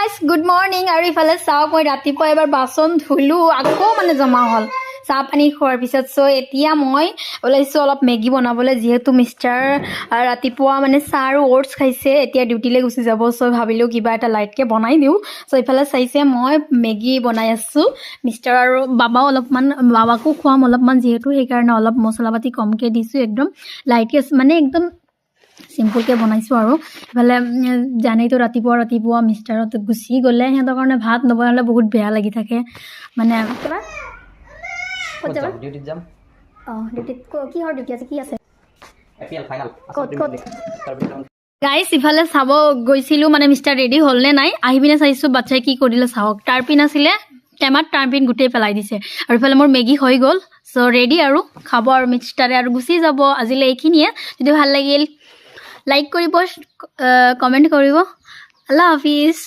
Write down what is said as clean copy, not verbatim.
guys good morning আৰু ইফালে চাওক মই ৰাতিপুৱা এবাৰ বাচন ধুলোঁ আকৌ মানে জমা হ'ল চাহ পানী খোৱাৰ পিছত চ' এতিয়া মই ওলাইছোঁ অলপ মেগী বনাবলৈ যিহেতু মিষ্টাৰ ৰাতিপুৱা মানে চাহ আৰু অ'টছ খাইছে এতিয়া ডিউটিলৈ গুচি যাব চ' ভাবিলোঁ কিবা এটা লাইটকৈ বনাই দিওঁ চ' ইফালে চাইছে মই মেগী বনাই আছোঁ মিষ্টাৰ আৰু বাবাও অলপমান বাবাকো খুৱাম অলপমান যিহেতু সেইকাৰণে অলপ মছলা পাতি কমকৈ দিছোঁ একদম লাইটকৈ মানে একদম চিম্পুলকৈ বনাইছোঁ আৰু ইফালে জানেইতো ৰাতিপুৱা মিষ্টাৰত গুচি গ'লে সিহঁতৰ কাৰণে ভাত নবনালে বহুত বেয়া লাগি থাকে মানে ডিউটিত যাম অঁ ডিউটিত কিহৰ ডিউটি আছে কি আছে এপিএল ফাইনাল গাইজ ইফালে চাব গৈছিলোঁ মানে মিষ্টাৰ ৰেডি হ'লনে নাই আহি পিনে চাইছোঁ বাচ্ছাই কি কৰিলে চাওক টাৰ্পিন আছিলে টেমাত টাৰ্পিন গোটেই পেলাই দিছে আৰু ইফালে মোৰ মেগী হৈ গ'ল চ' ৰেডি আৰু খাব আৰু মিষ্টাৰে আৰু গুচি যাব আজিলৈ এইখিনিয়ে যদি ভাল লাগিল লাইক কৰিব কমেণ্ট কৰিব আল্লাহ হাফিজ